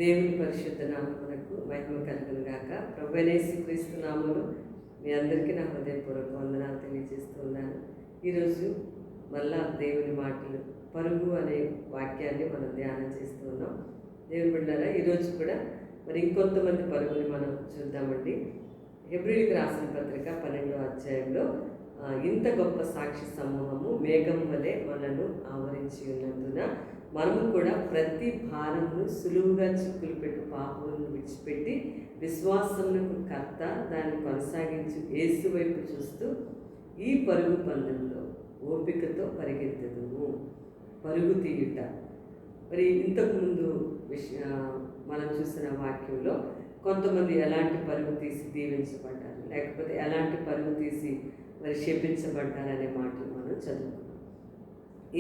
దేవుని పరిశుద్ధ నామమునకు మహిమ కలుగును గాక. ప్రభువైన యేసుక్రీస్తు నామములో మీ అందరికీ నా హృదయపూర్వక వందనాలు తెలియజేస్తూ ఉన్నాను. ఈరోజు మళ్ళా దేవుని మాటలు పరుగు అనే వాక్యాన్ని మనం ధ్యానం చేస్తూ ఉన్నాం. దేవుని బిడ్డలారా, ఈరోజు కూడా మరి ఇంకొంతమంది పరుగుని మనం చూద్దామండి. హెబ్రీయులకు రాసిన పత్రిక 12వ అధ్యాయంలో ఇంత గొప్ప సాక్షి సమూహము మేఘం వలె మనను ఆవరించి ఉన్నందున మనము కూడా ప్రతి భారమును సులువుగా చిక్కులు పెట్టు పాపములను విడిచిపెట్టి విశ్వాసమునకు కర్త దాన్ని కొనసాగించు యేసు వైపు చూస్తూ ఈ పరుగు పందెంలో ఓపికతో పరిగెత్తదుము. పరుగు తీయుట. మరి ఇంతకుముందు మనం చూసిన వాక్యంలో కొంతమంది ఎలాంటి పరుగు తీసి దీవించబడ్డారు, లేకపోతే ఎలాంటి పరుగు తీసి మరి శపించబడ్డారనే మాటలు మనం చదువుకున్నాం.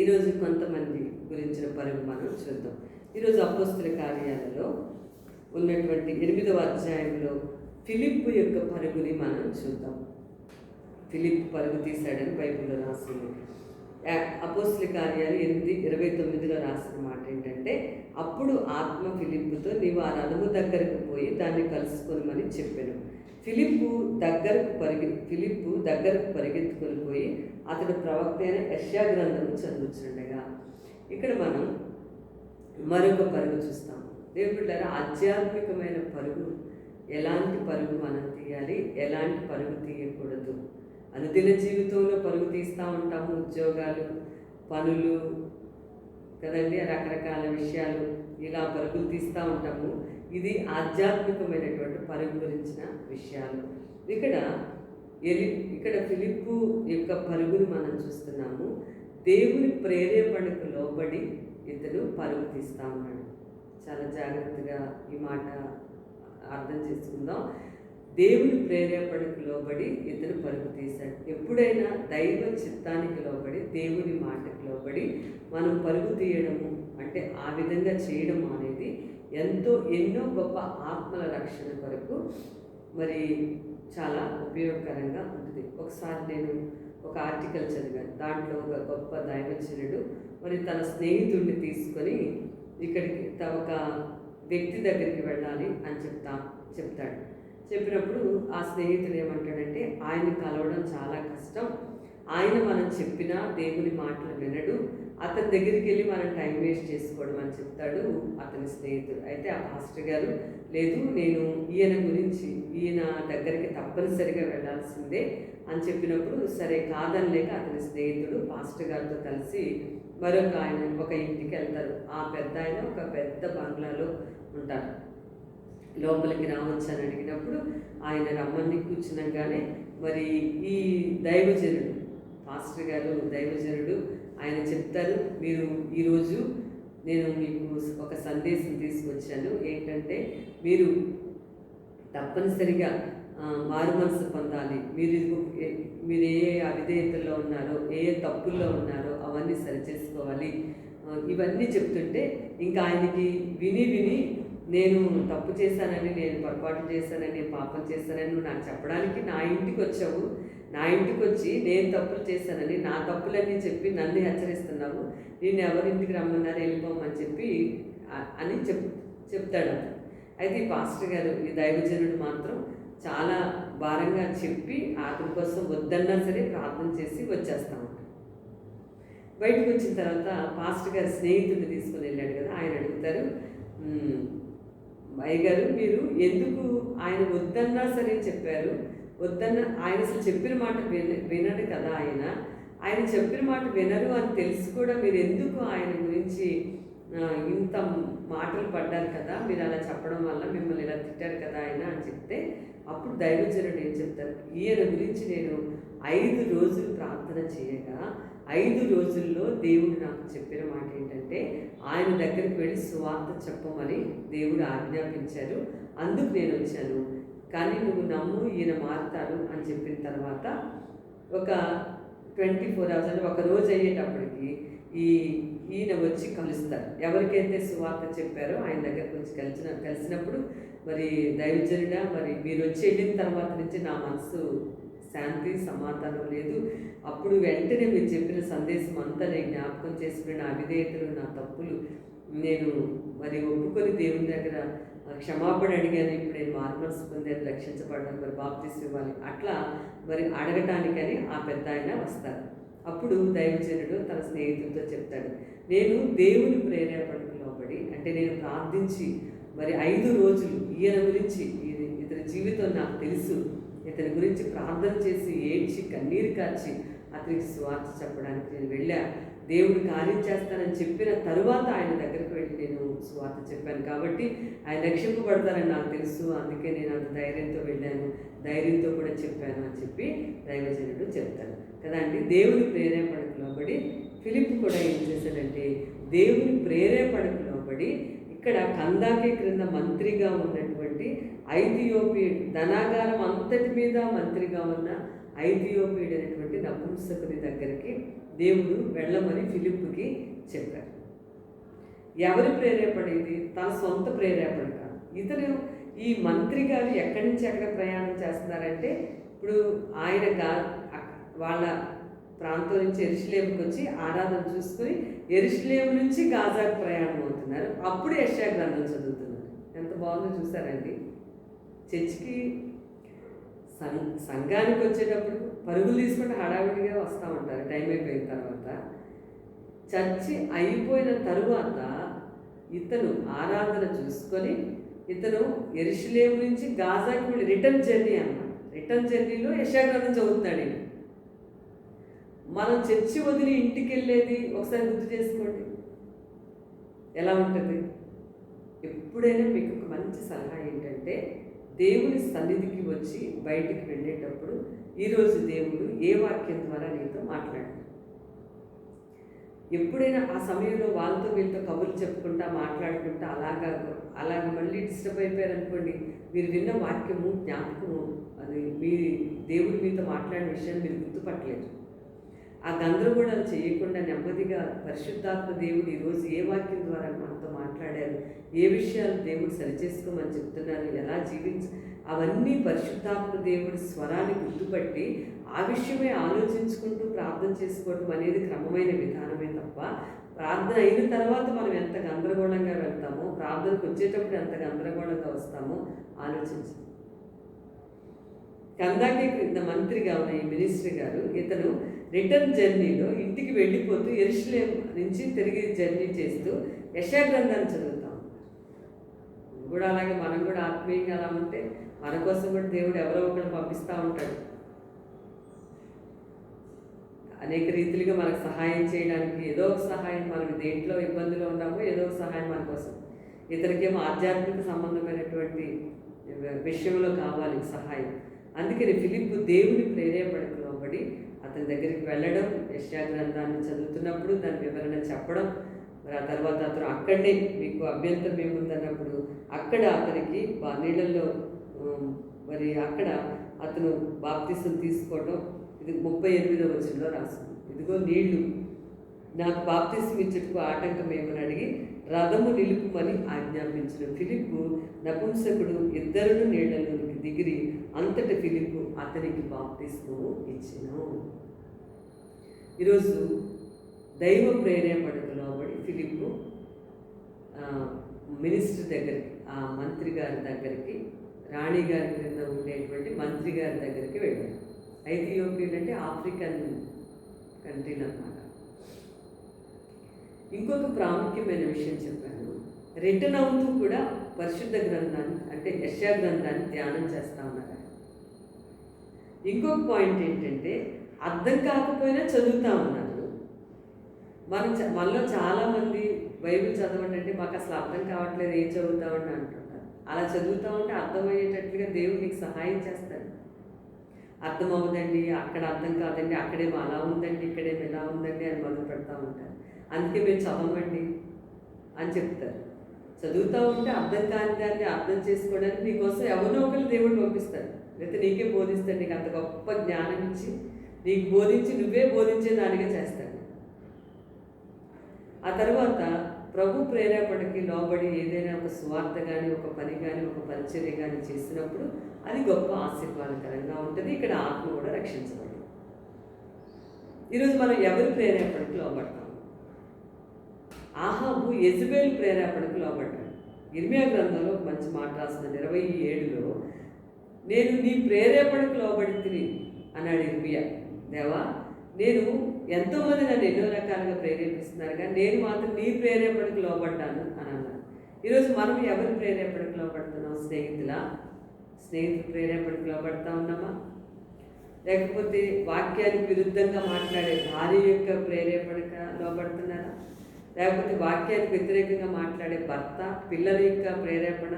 ఈరోజు కొంతమంది గురించిన పరుగు మనం చూద్దాం. ఈరోజు అపోస్తుల కార్యాలలో ఉన్నటువంటి 8వ అధ్యాయంలో ఫిలిప్పు యొక్క పరుగుని మనం చూద్దాం. ఫిలిప్ పరుగు తీశాడని బైబిల్లో రాసింది. అపోస్తుల కార్యాలు 8:29లో రాసిన మాట ఏంటంటే, అప్పుడు ఆత్మ ఫిలిప్పుతో నీవు ఆ రథము దగ్గరకు పోయి దాన్ని కలుసుకోమని చెప్పాను. ఫిలిప్పు దగ్గరకు పరిగెత్తుకొని పోయి అతడు ప్రవక్త అయిన యెషయా గ్రంథము చదువుతుండగా ఇక్కడ మనం మరొక పరుగు చూస్తాం. దేవుళ్ళారా, ఆధ్యాత్మికమైన పరుగు. ఎలాంటి పరుగు మనం తీయాలి, ఎలాంటి పరుగు తీయకూడదు. అనుదిన జీవితంలో పరుగు తీస్తూ ఉంటాము. ఉద్యోగాలు, పనులు కదండి, రకరకాల విషయాలు, ఇలా పరుగులు తీస్తూ ఉంటాము. ఇది ఆధ్యాత్మికమైనటువంటి పరుగు గురించిన విషయాలు. ఇక్కడ ఫిలిప్పు యొక్క పరుగును మనం చూస్తున్నాము. దేవుని ప్రేరేపణకు లోబడి ఇతడు పరుగు తీస్తూ ఉన్నాడు. చాలా జాగ్రత్తగా ఈ మాట అర్థం చేసుకుందాం. దేవుని ప్రేరేపణకు లోబడి ఇతడు పరుగు తీశాడు. ఎప్పుడైనా దైవ చిత్తానికి లోబడి, దేవుని మాటకు లోబడి మనం పరుగు తీయడము అంటే ఆ విధంగా చేయడం అనేది ఎన్నో గొప్ప ఆత్మల రక్షణ కొరకు మరి చాలా ఉపయోగకరంగా ఉంటుంది. ఒకసారి నేను ఒక ఆర్టికల్ చదివాను. దాంట్లో ఒక గొప్ప దైవజనుడు మరి తన స్నేహితుడిని తీసుకొని ఇక్కడికి ఒక వ్యక్తి దగ్గరికి వెళ్ళాలి అని చెప్తాడు. చెప్పినప్పుడు ఆ స్నేహితుడు ఏమంటాడంటే, ఆయన కలవడం చాలా కష్టం, ఆయన మనం చెప్పినా దేవుని మాటలు వినడు, అతని దగ్గరికి వెళ్ళి మనం టైం వేస్ట్ చేసుకోవడం అని చెప్తాడు అతని స్నేహితుడు. అయితే ఆ పాస్టర్ గారు, లేదు నేను ఈయన దగ్గరికి తప్పనిసరిగా వెళ్ళాల్సిందే అని చెప్పినప్పుడు, సరే కాదనిలేక అతని స్నేహితుడు పాస్టర్ గారితో కలిసి ఒక ఇంటికి వెళ్తారు. ఆ పెద్ద ఆయన ఒక పెద్ద బంగ్లాలో ఉంటారు. లోపలికి రావచ్చని అడిగినప్పుడు ఆయన రమ్మని కూర్చునగానే మరి ఈ దైవజనుడు, పాస్టర్ గారు దైవజనుడు, ఆయన చెప్తారు, మీరు ఈరోజు నేను మీకు ఒక సందేశం తీసుకొచ్చాను. ఏంటంటే మీరు తప్పనిసరిగా మారు మనసు పొందాలి. మీరు ఏ అవిధేయతల్లో ఉన్నారో, ఏ తప్పుల్లో ఉన్నారో అవన్నీ సరిచేసుకోవాలి. ఇవన్నీ చెప్తుంటే ఇంకా ఆయనకి విని నేను తప్పు చేశానని, నేను పొరపాటు చేశానని, పాపం చేశానని నువ్వు నాకు చెప్పడానికి నా ఇంటికి వచ్చావు. నా ఇంటికి వచ్చి నేను తప్పులు చేశానని, నా తప్పులన్నీ చెప్పి నన్ను హెచ్చరిస్తున్నావు. నేను ఎవరింటికి రమ్మన్నారు, వెళ్ళిపోమని చెప్పి అని చెప్తాడు. అయితే ఈ పాస్టర్ గారు, ఈ దైవజనుడు మాత్రం చాలా భారంగా చెప్పి అతని కోసం వద్దన్నా సరే ప్రార్థన చేసి వచ్చేస్తాము. బయటకు వచ్చిన తర్వాత పాస్టర్ గారు స్నేహితుడిని తీసుకుని వెళ్ళాడు కదా, ఆయన అడుగుతారు, అయ్యగారు మీరు ఎందుకు ఆయన వద్దన్నా సరే చెప్పారు, ఆయన అసలు చెప్పిన మాట వినడు కదా, ఆయన చెప్పిన మాట వినరు అని తెలిసి కూడా మీరు ఎందుకు ఆయన గురించి ఇంత మాటలు పడ్డారు కదా, మీరు అలా చెప్పడం వల్ల మిమ్మల్ని ఇలా తిట్టారు కదా ఆయన అని చెప్తే, అప్పుడు దైవజనుడు ఏం చెప్తారు, ఈయన గురించి నేను 5 రోజులు ప్రార్థన చేయగా 5 రోజుల్లో దేవుడు నాకు చెప్పిన మాట ఏంటంటే, ఆయన దగ్గరికి వెళ్ళి సువార్త చెప్పమని దేవుడు ఆజ్ఞాపించారు, అందుకు నేను వచ్చాను. కానీ నువ్వు నమ్ము, ఈయన మారుతాడు అని చెప్పిన తర్వాత ఒక 24 hours అంటే ఒక రోజు అయ్యేటప్పటికి ఈయన వచ్చి కలుస్తారు. ఎవరికైతే సువార్త చెప్పారో ఆయన దగ్గరకు వచ్చి కలిసినప్పుడు మరి దైవజనుడా, మరి మీరు వచ్చి వెళ్ళిన తర్వాత నుంచి నా మనసు శాంతి సమాధానం లేదు. అప్పుడు వెంటనే మీరు చెప్పిన సందేశం అంతా నేను జ్ఞాపకం చేసుకుని నా అవిధేయతలు, నా తప్పులు నేను మరి ఒప్పుకొని దేవుని దగ్గర క్షమాపణ అడిగాను, ఇప్పుడు నేను మారుమనసు పొందాను, రక్షించబడ్డాను, మరి బాప్తిస్మం ఇవ్వాలి, అట్లా మరి అడగటానికని ఆ పెద్ద ఆయన వస్తారు. అప్పుడు దైవజనుడు తన స్నేహితులతో చెప్తాడు, నేను దేవుని ప్రేరేపణకు లోబడి, అంటే నేను ప్రార్థించి మరి 5 రోజులు ఈయన గురించి, ఇతని జీవితం నాకు తెలుసు, ఇతని గురించి ప్రార్థన చేసి ఏడ్చి కన్నీరు కార్చి అతనికి సువార్త చెప్పడానికి నేను వెళ్ళా. దేవుడు కార్యం చేస్తానని చెప్పిన తరువాత ఆయన దగ్గరికి వెళ్ళి నేను సువార్త చెప్పాను, కాబట్టి ఆయన రక్షింపబడతారని నాకు తెలుసు, అందుకే నేను అంత ధైర్యంతో వెళ్ళాను, ధైర్యంతో కూడా చెప్పాను అని చెప్పి దైవజనుడు చెప్తాడు కదండి. దేవుని ప్రేరేపణకు లోబడి ఫిలిప్ కూడా ఏం చేశాడంటే, దేవుని ప్రేరేపణకు లోబడి ఇక్కడ కందాకే క్రింద మంత్రిగా ఉన్నటువంటి ఐథియోపియన్, ధనాగారం అంతటి మీద మంత్రిగా ఉన్న ఐథియోపియుడు అనేటువంటి నపుంసకుని దగ్గరికి దేవుడు వెళ్ళమని ఫిలిప్పుకి చెప్పారు. ఎవరి ప్రేరేపణ ఇది? తన సొంత ప్రేరేపణ కాదు. ఇతను ఈ మంత్రి గారు ఎక్కడి నుంచి ఎక్కడ ప్రయాణం చేస్తున్నారంటే, ఇప్పుడు ఆయన వాళ్ళ ప్రాంతం నుంచి యెరూషలేముకి వచ్చి ఆరాధన చూసుకుని యెరూషలేము నుంచి గాజాకు ప్రయాణం అవుతున్నారు. అప్పుడు యెషయా గ్రంథం చదువుతున్నారు. ఎంత బాగుందో చూసారండి. చర్చికి సంఘానికి వచ్చేటప్పుడు పరుగులు తీసుకుంటే హడావిడిగా వస్తూ ఉంటారు టైం అయిపోయిన తర్వాత. చర్చి అయిపోయిన తరువాత ఇతను ఆరాధన చూసుకొని ఇతను యెరూషలేము నుంచి గాజాకి వెళ్ళి రిటర్న్ జర్నీ అన్నమాట. రిటర్న్ జర్నీలో యెషయా గ్రంథం చదువుతున్నాడు. మనం చర్చి వదిలి ఇంటికి వెళ్ళేది ఒకసారి గుర్తు చేసుకోండి, ఎలా ఉంటుంది? ఎప్పుడైనా మీకు ఒక మంచి సలహా ఏంటంటే, దేవుని సన్నిధికి వచ్చి బయటికి వెళ్ళేటప్పుడు ఈరోజు దేవుడు ఏ వాక్యం ద్వారా నీతో మాట్లాడారు. ఎప్పుడైనా ఆ సమయంలో వాళ్ళతో వీళ్ళతో కబుర్లు చెప్పుకుంటా మాట్లాడుకుంటా అలాగ మళ్ళీ డిస్టర్బ్ అయిపోయారనుకోండి, మీరు విన్న వాక్యము జ్ఞాపకము అది మీ దేవుడు మీతో మాట్లాడిన విషయాన్ని మీరు గుర్తుపట్టలేదు. ఆ గందరగోళాలు చేయకుండా నెమ్మదిగా పరిశుద్ధాత్మ దేవుడు ఈరోజు ఏ వాక్యం ద్వారా మనతో మాట్లాడారు, ఏ విషయాలు దేవుడు సరిచేసుకోమని చెప్తున్నారు, ఎలా అవన్నీ పరిశుద్ధాత్మ దేవుడి స్వరాన్ని గుర్తుపట్టి ఆ విషయమే ఆలోచించుకుంటూ ప్రార్థన చేసుకోవడం అనేది క్రమమైన విధానమే తప్ప, ప్రార్థన అయిన తర్వాత మనం ఎంత గందరగోళంగా వెళ్తామో, ప్రార్థనకు వచ్చేటప్పుడు ఎంత గందరగోళంగా వస్తామో ఆలోచించాలి. కందాకే క్రింద మంత్రిగా ఉన్న ఈ మినిస్టర్ గారు ఇతను రిటర్న్ జర్నీలో ఇంటికి వెళ్ళిపోతూ యెరూషలేము నుంచి తిరిగి జర్నీ చేస్తూ యెషయా గ్రంథాన్ని చదువుతాం. కూడా అలాగే మనం కూడా ఆత్మీయంగా అలా ఉంటే మన కోసం కూడా దేవుడు ఎవరో ఒకరు పంపిస్తూ ఉంటాడు. అనేక రీతిలుగా మనకు సహాయం చేయడానికి ఏదో ఒక సహాయం, మనం దేంట్లో ఇబ్బందులు ఉన్నామో ఏదో ఒక సహాయం మన కోసం. ఇతనికేమో ఆధ్యాత్మిక సంబంధమైనటువంటి విషయంలో కావాలి సహాయం. అందుకని ఫిలిప్పు దేవుని ప్రేరేపణకు లోబడి అతని దగ్గరికి వెళ్ళడం, యెషయా గ్రంథాన్ని చదువుతున్నప్పుడు దాని వివరణ చెప్పడం, మరి ఆ తర్వాత అతను అక్కడనే మీకు అభ్యంతరం ఏముందన్నప్పుడు అక్కడ అతనికి నీళ్ళల్లో మరి అక్కడ అతను బాప్తిసం తీసుకోవడం, ఇది 38వ వచనంలో రాస్తుంది. ఇదిగో నీళ్లు, నాకు బాప్తిసం ఇచ్చుటకు ఆటంకం ఏమని అడిగి రథము నిలుపుమని ఆజ్ఞాపించిన ఫిలిప్పు నపుంసకుడు ఇద్దరును నీళ్లలోనికి దిగిరి అంతటి ఫిలిప్పు అతనికి బాప్తిస్మము ఇచ్చెను. ఈరోజు దైవ ప్రేరేపణకు లోబడి ఫిలిప్పు మినిస్టర్ దగ్గరికి, ఆ మంత్రి గారి దగ్గరికి, రాణి గారి క్రింద ఉండేటువంటి మంత్రి గారి దగ్గరికి వెళ్ళాడు. ఐథియోపియన్ అంటే ఆఫ్రికన్ కంట్రీలు అన్నమాట. ఇంకొక ప్రాముఖ్యమైన విషయం చెప్పాను, రిటర్న్ అవుతూ కూడా పరిశుద్ధ గ్రంథాన్ని అంటే యెషయా గ్రంథాన్ని ధ్యానం చేస్తూ ఉన్నారు. ఇంకొక పాయింట్ ఏంటంటే, అర్థం కాకపోయినా చదువుతూ ఉన్నారు. మనలో చాలామంది బైబిల్ చదవండి అంటే మాకు అసలు అర్థం కావట్లేదు, ఏం చదువుతామని అంటుంటారు. అలా చదువుతూ ఉంటే అర్థమయ్యేటట్లుగా దేవుడు నీకు సహాయం చేస్తాడు. అర్థం అవ్వదండి, అక్కడ అర్థం కాదండి, అక్కడేమో అలా ఉందండి, ఇక్కడేమో ఎలా ఉందండి అని మొదలు పెడతా ఉంటారు. అందుకే మీరు చదవండి అని చెప్తారు. చదువుతూ ఉంటే అర్థం కాని దాన్ని అర్థం చేసుకోవడానికి నీకోసం ఎవరినో ఒకరు దేవుడు పంపిస్తాడు, లేకపోతే నీకే బోధిస్తాడు. నీకు అంత గొప్ప జ్ఞానం ఇచ్చి నీకు బోధించి నువ్వే బోధించేదానిగా చేస్తాడు. ఆ తర్వాత ప్రభు ప్రేరేపణకి లోబడి ఏదైనా ఒక స్వార్థ కానీ, ఒక పని కానీ, ఒక పరిచర్య కానీ చేసినప్పుడు అది గొప్ప ఆశీర్వాదకరంగా ఉంటుంది. ఇక్కడ ఆత్మ కూడా రక్షించబడి. ఈరోజు మనం ఎవరి ప్రేరేపణకి లోబడతాం? ఆహాబు యెజబెలు ప్రేరేపణకు లోబడ్డాడు. ఇర్మియా గ్రంథంలో ఒక మంచి మాట రాస్తున్నాడు 27లో, నేను నీ ప్రేరేపణకు లోబడి తిని అన్నాడు ఇర్మియా. దేవా, నేను ఎంతోమంది నన్ను ఎన్నో రకాలుగా ప్రేరేపిస్తున్నారు, కానీ నేను మాత్రం నీ ప్రేరేపణకు లోబడ్డాను అని అన్నాను. ఈరోజు మనం ఎవరి ప్రేరేపణకు లోబడుతున్నాం? స్నేహితుల ప్రేరేపణకు లోబడతా ఉన్నామా? లేకపోతే వాక్యానికి విరుద్ధంగా మాట్లాడే భార్య యొక్క ప్రేరేపణక లోబడుతున్నారా? లేకపోతే వాక్యానికి వ్యతిరేకంగా మాట్లాడే భర్త, పిల్లల యొక్క ప్రేరేపణ,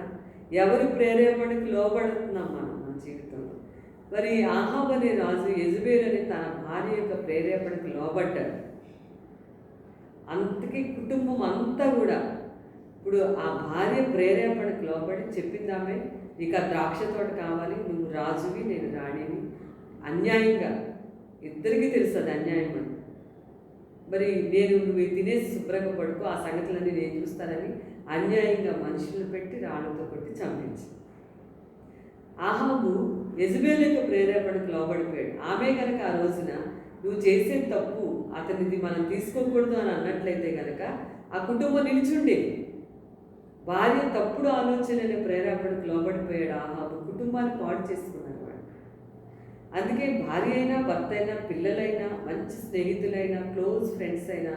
ఎవరి ప్రేరేపణకు లోబడుతున్నాం మన జీవితంలో? మరి ఆహాబు అనే రాజు యెజబెలు అని తన భార్య యొక్క ప్రేరేపణకు లోబడ్డాడు. అందుకే కుటుంబం అంతా కూడా ఇప్పుడు ఆ భార్య ప్రేరేపణకు లోబడి చెప్పిందామే, నీకు ఆ ద్రాక్ష తోట కావాలి, నువ్వు రాజువి, నేను రాణివి. అన్యాయంగా ఇద్దరికీ తెలుసు అది అన్యాయం అని. మరి నువ్వు తినేసి శుభ్రంగా పడుకో, ఆ సంగతులన్నీ నేను చూస్తానని అన్యాయంగా మనుషులను పెట్టి రాళ్ళతో కొట్టి చంపించి, ఆహాబు యెజబెలు యొక్క ప్రేరేపణకు లోబడిపోయాడు. ఆమె కనుక ఆ రోజున నువ్వు చేసే తప్పు, అతనిది మనం తీసుకోకూడదు అని అన్నట్లయితే కనుక ఆ కుటుంబం నిలిచుండేది. భార్య తప్పుడు ఆలోచనల ప్రేరేపణకు లోబడిపోయాడు ఆహాబు, కుటుంబాన్ని పాడు చేసుకున్నాడు వాడు. అందుకే భార్య అయినా, భర్త అయినా, పిల్లలైనా, మంచి స్నేహితులైనా, క్లోజ్ ఫ్రెండ్స్ అయినా,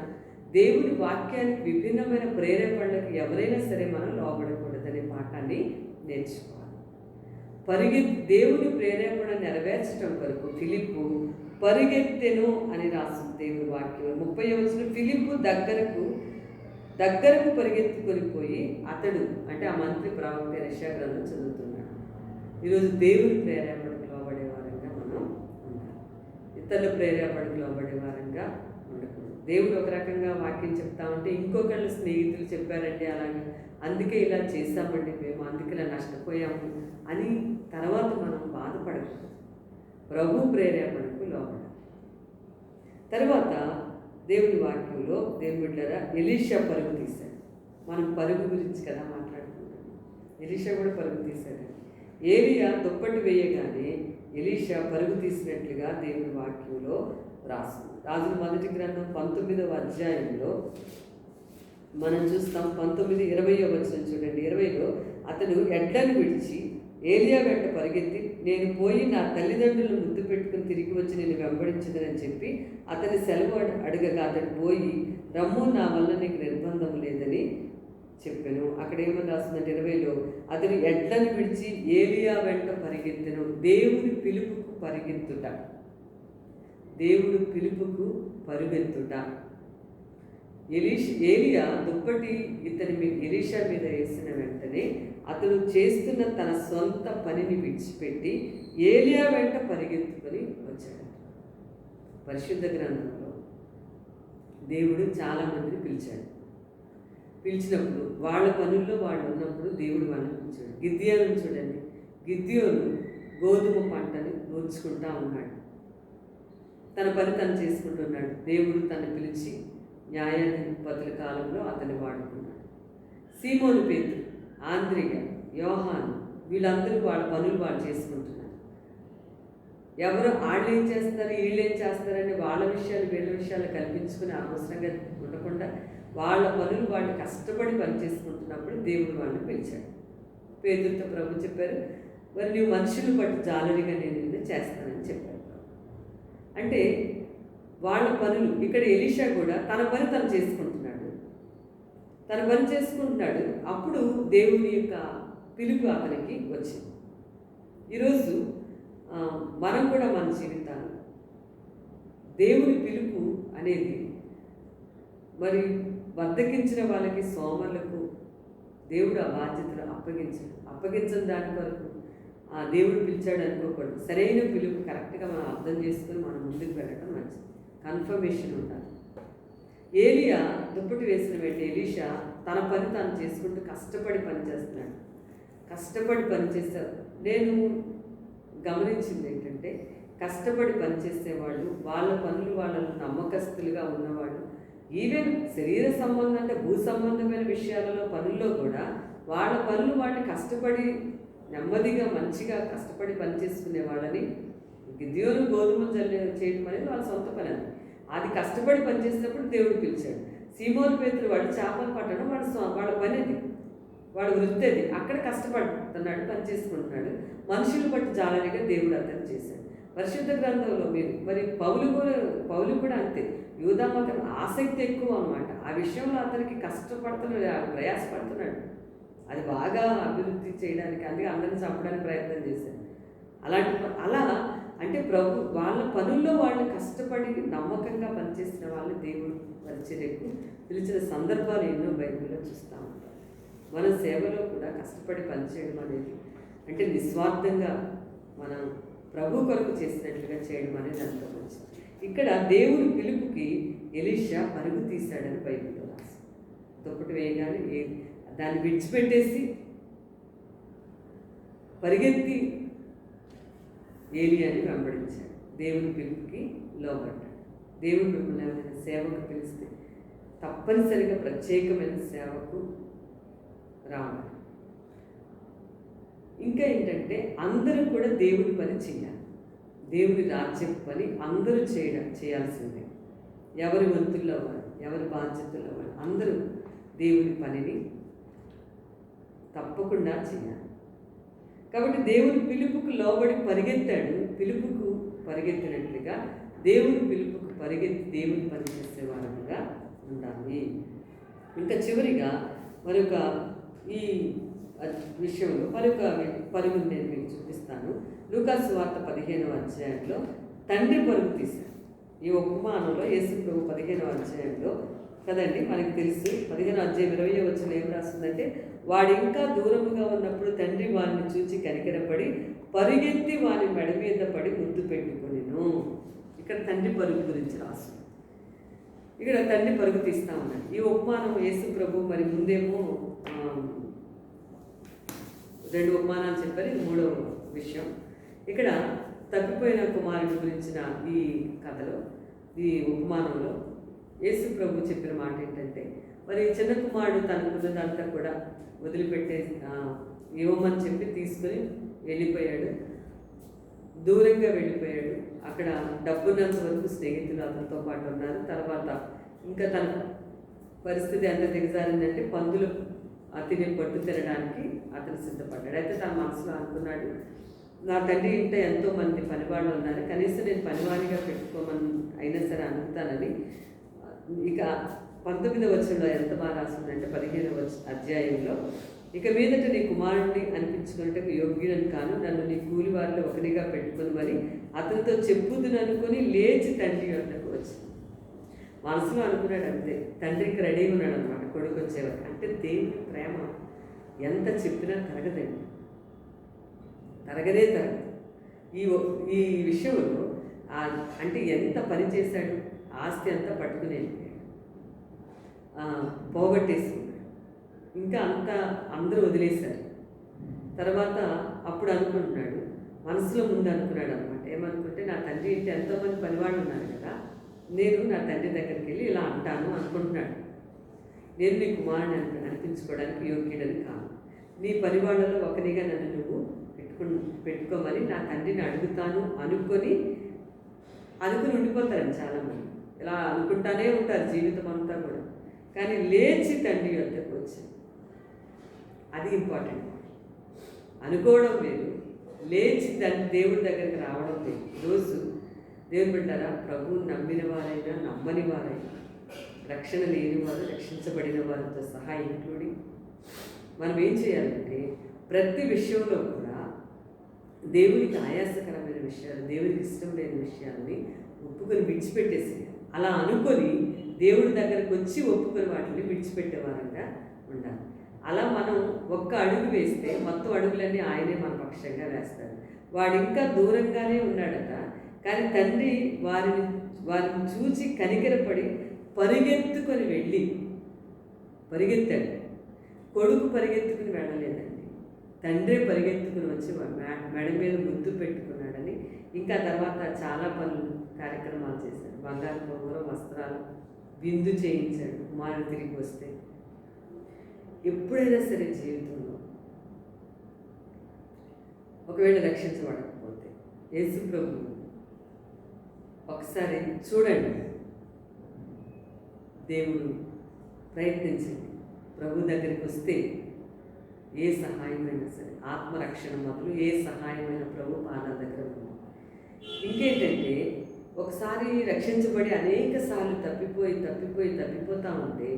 దేవుని వాక్యానికి విభిన్నమైన ప్రేరేపణలకు ఎవరైనా సరే మనం లోబడకూడదనే పాఠాన్ని నేర్చుకోవాలి. దేవుని ప్రేరేపణ నెరవేర్చడం కొరకు ఫిలిప్పు పరిగెత్తెను అని రాస్తుంది దేవుని వాక్యం. 30వ వచనం, ఫిలిప్పు దగ్గరకు పరిగెత్తుకొని పోయి అతడు, అంటే ఆ మంత్రి ప్రవక్త యెషయా గ్రంథం చదువుతున్నాడు. ఈరోజు దేవుని ప్రేరేపణకు లోబడే వారంగా మనం ఉండాలి, ఇతరుల ప్రేరేపణకు లోబడే వారంగా ఉండకూడదు. దేవుడు ఒక రకంగా వాక్యం చెప్తా ఉంటే ఇంకొకళ్ళు స్నేహితులు చెప్పారండి అలాగే, అందుకే ఇలా చేశామండి మేము, అందుకే ఇలా నష్టపోయాము అని తర్వాత మనం బాధపడకూడదు. ప్రభు ప్రేరేపణకు లోబడాలి. తర్వాత దేవుని వాక్యంలో దేవుళ్ళరా ఎలీషా పరుగు తీశాడు. మనం పరుగు గురించి కదా మాట్లాడుకుంటాం. ఎలీషా కూడా పరుగు తీశాడు. ఏలియా దుప్పటి వేయగానే ఎలీషా పరుగు తీసినట్లుగా దేవుని వాక్యంలో రాస్తుంది. రాజుల మొదటి గ్రంథం 19వ అధ్యాయంలో మనం చూస్తాం. 19:20 వచనం చూడండి. 20లో, అతడు ఎడ్లను విడిచి ఏలియా వెంట పరిగెత్తి, నేను పోయి నా తల్లిదండ్రులను ముద్దు పెట్టుకుని తిరిగి వచ్చి నేను వెంబడించదని చెప్పి అతని సెలవు అడగగా అతడు పోయి, రమ్ము, నా వల్ల నీకు నిర్బంధం లేదని చెప్పాను. అక్కడ ఏమని రాస్తుందంటే 20లో, అతడు ఎడ్లను విడిచి ఏలియా వెంట పరిగెత్తెను. దేవుని పిలుపుకు పరిగెత్తుట, దేవుడు పిలుపుకు పరుగెత్తుట. ఏలియా దుప్పటి ఎలీషా మీద వేసిన వెంటనే అతడు చేస్తున్న తన సొంత పనిని విడిచిపెట్టి ఏలియా వెంట పరిగెత్తుకొని వచ్చాడు. పరిశుద్ధ గ్రంథంలో దేవుడు చాలామందిని పిలిచినప్పుడు వాళ్ళ పనుల్లో వాళ్ళు ఉన్నప్పుడు దేవుడు వాళ్ళని పిలిచాడు. గిద్యోను చూడండి, గిద్యోను గోధుమ పంటని నూర్చుకుంటా ఉన్నాడు, తన పని తను చేసుకుంటున్నాడు. దేవుడు తను పిలిచి న్యాయాధిపతుల కాలంలో అతన్ని వాడుకున్నాడు. సీమోను పేతురు, ఆంద్రియ, యోహాను, వీళ్ళందరూ వాళ్ళ పనులు వాళ్ళు చేసుకుంటున్నారు. ఎవరు వాళ్ళు ఏం చేస్తారు, వీళ్ళు ఏం చేస్తారని వాళ్ళ విషయాలు వీళ్ళ విషయాలు కల్పించుకుని అనవసరంగా ఉండకుండా వాళ్ళ పనులు వాళ్ళు కష్టపడి పని చేసుకుంటున్నప్పుడు దేవుడు వాళ్ళని పిలిచాడు. పేతురుతో ప్రభు చెప్పారు, మరి నువ్వు మనుషులు బట్టి జాలరిగా నేను చేస్తానని చెప్పారు. అంటే వాళ్ళ పనులు, ఇక్కడ ఎలీషా కూడా తన పని తను చేసుకుంటున్నాడు. అప్పుడు దేవుని యొక్క పిలుపు అతనికి వచ్చింది. ఈరోజు మనం కూడా మన జీవితాలు దేవుని పిలుపు అనేది మరి బద్దకించిన వాళ్ళకి, సోమరులకు దేవుడు ఆ బాధ్యతలు అప్పగించని దాని వరకు దేవుడు పిలిచాడు అనుకోకూడదు. సరైన పిలుపు కరెక్ట్గా మనం అర్థం చేసుకుని మనం ముందుకు వెళ్ళడం మంచిది. కన్ఫర్మేషన్ ఉండాలి. ఏలియా దుప్పటి వేసిన వెంటనే ఎలీషా తన పని తాను చేసుకుంటూ కష్టపడి పనిచేస్తున్నాడు. నేను గమనించింది ఏంటంటే, కష్టపడి పనిచేసేవాళ్ళు, వాళ్ళ పనులు వాళ్ళను నమ్మకస్తులుగా ఉన్నవాళ్ళు, ఈవెన్ శరీర సంబంధం అంటే భూ సంబంధమైన విషయాలలో పనుల్లో కూడా వాళ్ళ పనులు వాళ్ళని కష్టపడి నెమ్మదిగా మంచిగా కష్టపడి పనిచేసుకునే వాళ్ళని, గిద్యోను గోధుమ చేయడం అనేది వాళ్ళ సొంత పని. అది కష్టపడి పనిచేసినప్పుడు దేవుడు పిలిచాడు. సీమోను పేతురు వాడు చేపలు పట్టడం వాళ్ళ పని అది, వాడు వృత్తి అది. అక్కడ కష్టపడుతున్నాడు, పని చేసుకుంటున్నాడు. మనుషులు బట్టి జాలరిగా దేవుడు అతను చేశాడు. పరిశుద్ధ గ్రంథంలో మీరు మరి పౌలు కూడా అంతే. యూదా మతం ఆసక్తి ఎక్కువ అన్నమాట. ఆ విషయంలో అతనికి కష్టపడుతున్నాడు, ప్రయాసపడుతున్నాడు. అది బాగా అభివృద్ధి చేయడానికి, అందుకే అందరిని చంపడానికి ప్రయత్నం చేశాడు. అలా అంటే ప్రభు వాళ్ళ పనుల్లో వాళ్ళు కష్టపడి నమ్మకంగా పనిచేసిన వాళ్ళు దేవుడు పరిచర్యకు పిలిచిన సందర్భాలు ఎన్నో బైబిల్లో చూస్తూ ఉంటారు. మన సేవలో కూడా కష్టపడి పనిచేయడం అనేది అంటే నిస్వార్థంగా మనం ప్రభు కొరకు చేసినట్లుగా చేయడం అనేది అంత మంచిది. ఇక్కడ దేవుని పిలుపుకి ఎలీషా పరుగు తీశాడని బైబిల్లో రాసి, దుప్పటి వేయగానే దాన్ని విడిచిపెట్టేసి పరిగెత్తి ఏలియాని వెంబడించాడు. దేవుని పిలుపుకి లోబడ్డాడు. దేవుడు మిమ్మల్ని ఏమైనా సేవకు పిలిస్తే తప్పనిసరిగా ప్రత్యేకమైన సేవకు రావాలి. ఇంకా ఏంటంటే అందరూ కూడా దేవుని పని చేయాలి. దేవుని రాజ్యం పని అందరూ చేయాల్సిందే. ఎవరి వంతుల్లో వారు, ఎవరి బాధ్యతల్లో వారు అందరూ దేవుని పనిని తప్పకుండా చేయాలి. కాబట్టి దేవుని పిలుపుకు లోబడి పరిగెత్తాడు. పిలుపుకు పరిగెత్తినట్లుగా దేవుని పిలుపుకు పరిగెత్తి దేవుని పని చేసేవారంగా ఉండాలి. ఇంకా చివరిగా మరొక ఈ విషయంలో మరొక పరుగును నేను మీకు చూపిస్తాను. లూకాసు వార్త 15వ అధ్యాయంలో తండ్రి పరుగు తీశాడు. ఈ ఉపమానంలో యేసు ప్రభు 15వ అధ్యాయంలో కదండి, మనకి తెలుసు 15వ అధ్యాయం 20వ వచనంలో ఏం రాస్తుందంటే, వాడు ఇంకా దూరముగా ఉన్నప్పుడు తండ్రి వారిని చూచి కనికరపడి పరిగెత్తి వారి మెడ మీద పడి ముద్దు పెట్టుకొనెను. ఇక్కడ తండ్రి పరుగు గురించి రాస్తుంది. ఇక్కడ తండ్రి పరుగు తీస్తా ఉన్నాడు. ఈ ఉపమానం యేసు ప్రభు మరి ముందేమో 2 ఉపమానాలు చెప్పారు. ఇది 3వ విషయం. ఇక్కడ తప్పిపోయిన కుమారుడి గురించిన ఈ కథలో, ఈ ఉపమానంలో యేసు ప్రభు చెప్పిన మాట ఏంటంటే, మరి చిన్న కుమారుడు తనకున్నదంతా కూడా వదిలిపెట్టే ఇవ్వమని చెప్పి తీసుకుని వెళ్ళిపోయాడు. దూరంగా వెళ్ళిపోయాడు. అక్కడ డబ్బున్నంత వరకు స్నేహితులు అతనితో పాటు ఉన్నారు. తర్వాత ఇంకా తన పరిస్థితి ఎంత దిగజారిందంటే పందులు అతని పట్టు తినడానికి అతను సిద్ధపడ్డాడు. అయితే తన మనసులో అనుకున్నాడు, నా తండ్రి ఇంట ఎంతోమంది పనివాళ్ళు ఉన్నారు, కనీసం నేను పనివాడిగా పెట్టుకోమని అయినా సరే అనుకుతానని. ఇక 19వ వచనంలో ఎంత బాగా రాస్తుందంటే 15వ అధ్యాయంలో, ఇక మీదట నీ కుమారుడిని అనిపించుకున్నట్టు యోగ్యులను కాను, నన్ను నీ కూలి వారిలో ఒకటిగా పెట్టుకుని మరి అతనితో చెప్పుదును అనుకొని లేచి తండ్రి వద్దకు వచ్చింది. మనసులో అనుకున్నాడు అంతే. తండ్రికి రెడీగా ఉన్నాడు అనమాట కొడుకు వచ్చేవారు. అంటే దేవుని ప్రేమ ఎంత చెప్పినా తరగదండి, తరగదు. ఈ విషయంలో అంటే ఎంత పని చేశాడు, ఆస్తి అంతా పట్టుకుని వెళ్ళిపోయాడు, పోగొట్టేసుకున్నాడు. ఇంకా అంతా అందరూ వదిలేశారు. తర్వాత అప్పుడు అనుకుంటున్నాడు, మనసులో ముందు అనుకున్నాడు అనమాట. ఏమనుకుంటే, నా తండ్రి ఇంటి ఎంతోమంది పనివాళ్ళు ఉన్నారు కదా, నేను నా తండ్రి దగ్గరికి వెళ్ళి ఇలా అంటాను అనుకుంటున్నాడు. నేను నీ కుమారుని అనిపించుకోవడానికి యోగ్యుడని కాదు, నీ పనివాళ్ళలో ఒకరిగా నన్ను నువ్వు పెట్టుకోమని నా తండ్రిని అడుగుతాను అనుకొని ఉండిపోతారని చాలామంది. ఇలా అనుకుంటానే ఉంటారు జీవితం అంతా కూడా. కానీ లేచి తండ్రి వద్దకు వచ్చింది. అది ఇంపార్టెంట్. అనుకోవడం వేరు, లేచి దేవుడి దగ్గరికి రావడం లేదు. ఈరోజు దేవుని బిడ్డలారా, ప్రభువుని నమ్మిన వారైనా నమ్మని వారైనా, రక్షణ లేని వారు, రక్షించబడిన వారితో సహా ఇంక్లూడింగ్ మనం ఏం చేయాలంటే ప్రతి విషయంలో కూడా దేవునికి ఆయాసకరమైన విషయాలు, దేవునికి ఇష్టం లేని విషయాలని ఒప్పుకొని విడిచిపెట్టేసేయాలి. అలా అనుకొని దేవుడి దగ్గరకు వచ్చి ఒప్పుకొని వాటిని విడిచిపెట్టేవారంగా ఉండాలి. అలా మనం ఒక్క అడుగు వేస్తే మొత్తం అడుగులన్నీ ఆయనే మన పక్షంగా వేస్తాడు. వాడు ఇంకా దూరంగానే ఉన్నాడట, కానీ తండ్రి వారిని చూచి కనికరపడి పరిగెత్తుకొని పరిగెత్తాడు. కొడుకు పరిగెత్తుకుని వెళ్ళలేదండి, తండ్రి పరిగెత్తుకుని వచ్చి మెడ మీద ముద్దు పెట్టుకున్నాడని. ఇంకా తర్వాత చాలా కార్యక్రమాలు చేశాడు. బంగారు పొంగరం, వస్త్రాలు, విందు చేయించాడు కుమారుడు తిరిగి వస్తే. ఎప్పుడైనా సరే జీవితంలో ఒకవేళ రక్షించబడకపోతే యేసు ప్రభు ఒకసారి చూడండి, దేవుడు ప్రయత్నించండి. ప్రభు దగ్గరికి వస్తే ఏ సహాయమైనా సరే, ఆత్మరక్షణ మొదలు ఏ సహాయమైన ప్రభు పాదాల దగ్గర ఉంది. ఇంకేంటంటే, ఒకసారి రక్షించబడి అనేక సార్లు తప్పిపోతా ఉంటే,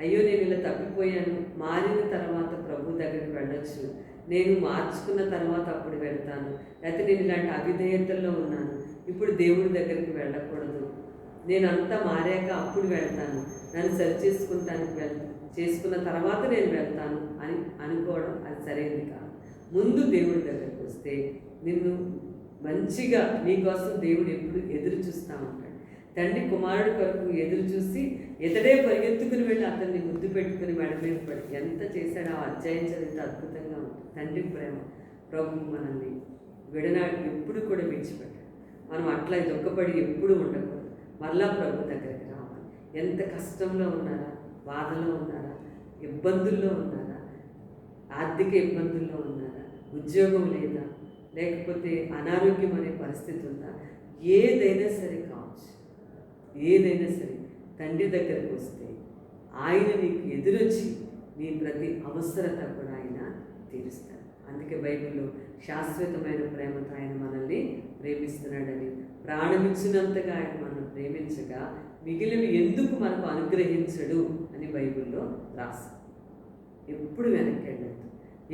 అయ్యో నేను ఇలా తప్పిపోయాను, మారిన తర్వాత ప్రభు దగ్గరికి వెళ్ళొచ్చు, నేను మార్చుకున్న తర్వాత అప్పుడు వెళ్తాను, లేకపోతే నేను ఇలాంటి అవిధేయతల్లో ఉన్నాను, ఇప్పుడు దేవుడి దగ్గరికి వెళ్ళకూడదు, నేనంతా మారాక అప్పుడు వెళ్తాను, నన్ను చేసుకున్న తర్వాత నేను వెళ్తాను అని అనుకోవడం అది సరైనది కాదు. ముందు దేవుడి దగ్గరికి వస్తే నిన్ను మంచిగా నీకోసం దేవుడు ఎప్పుడు ఎదురు చూస్తూ ఉంటాడు. తండ్రి కుమారుడి కొరకు ఎదురు చూసి ఇతడే పరిగెత్తుకుని వెళ్ళి అతన్ని ముద్దు పెట్టుకుని మెడ మీద పడి ఎంత చేశాడో ఆ అధ్యాయం చదివితే అద్భుతంగా ఉంటుంది. తండ్రి ప్రేమ. ప్రభు మనల్ని విడనాడు ఎప్పుడు కూడా విడిచిపెట్టాడు. మనం అట్లా దుఃఖపడి ఎప్పుడు ఉండకూడదు. మరలా ప్రభు దగ్గరికి రావాలి. ఎంత కష్టంలో ఉన్నారా, బాధలో ఉన్నారా, ఇబ్బందుల్లో ఉన్నారా, ఆర్థిక ఇబ్బందుల్లో ఉన్నారా, ఉద్యోగం లేదా, లేకపోతే అనారోగ్యం అనే పరిస్థితి ఉందా, ఏదైనా సరే కావచ్చు, ఏదైనా సరే తండ్రి దగ్గరకు వస్తే ఆయన నీకు ఎదురొచ్చి నీ ప్రతి అవసరత కూడా ఆయన తీరుస్తాడు. అందుకే బైబిల్లో శాశ్వతమైన ప్రేమతో ఆయన మనల్ని ప్రేమిస్తున్నాడని, ప్రాణమిచ్చినంతగా ఆయన మనల్ని ప్రేమించగా మిగిలినవి ఎందుకు మనకు అనుగ్రహించడు అని బైబిల్లో రాసి. ఎప్పుడు వెనక్కి వెళ్ళద్దు,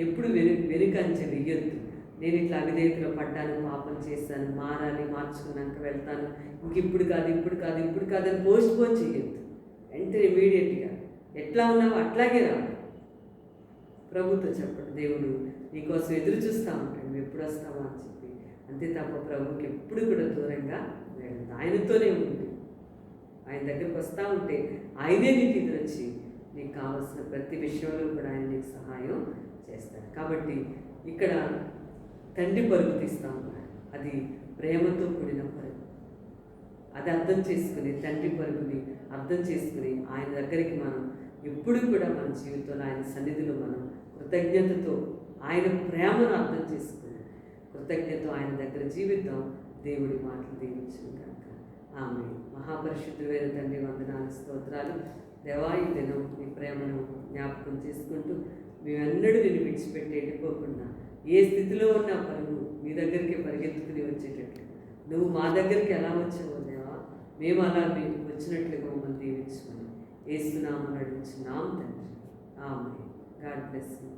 ఎప్పుడు వెనుకంచె వెయ్యొద్దు. నేను ఇట్లా అవిధేయతలో పడ్డాను, పాపం చేశాను, మారాలి, మార్చుకున్నాక వెళ్తాను, ఇప్పుడు కాదు అని పోన్ చేయొద్దు. వెంటనే ఇమీడియట్గా ఎట్లా ఉన్నావో అట్లాగే రా. ప్రభుతో చెప్పండి, దేవుడు నీకోసం ఎదురు చూస్తూ ఉంటాడు, నువ్వు ఎప్పుడు వస్తావో అని చెప్పి. అంతే తప్ప ప్రభుకి ఎప్పుడు కూడా దూరంగా వెళ్ళదు. ఆయనతోనే ఉంది. ఆయన దగ్గరికి వస్తూ ఉంటే ఆయనే నీకు ఎదురొచ్చి నీకు కావాల్సిన ప్రతి విషయంలో కూడా ఆయన నీకు సహాయం చేస్తాడు. కాబట్టి ఇక్కడ తండ్రి పరుగు తీస్తూ ఉన్నాడు. అది ప్రేమతో కూడిన పరుగు. అది అర్థం చేసుకుని, తండ్రి పరుగుని అర్థం చేసుకుని ఆయన దగ్గరికి మనం ఎప్పుడు కూడా మన జీవితంలో ఆయన సన్నిధిలో మనం కృతజ్ఞతతో ఆయన ప్రేమను అర్థం చేసుకుని కృతజ్ఞతతో ఆయన దగ్గర జీవితం. దేవుడి మాటలు దీవించును కనుక ఆమె. మహాపరిశుద్ధుడైన తండ్రి, వందనాలు, స్తోత్రాలు. దేవాయి దినం నీ ప్రేమను జ్ఞాపకం చేసుకుంటూ మేమెన్నడూ నేను విడిచిపెట్టి వెళ్ళిపోకుండా ఏ స్థితిలో ఉన్న పరుగు మీ దగ్గరికి పరిగెత్తుకుని వచ్చేటట్లు నువ్వు మా దగ్గరికి ఎలా వచ్చావో దేవా, మేము అలా మీకు వచ్చినట్లుగా మమ్మల్ని దీవించుకొని యేసు నామమున నడిపించున్నాం తండ్రి. ఆమేన్. God bless you.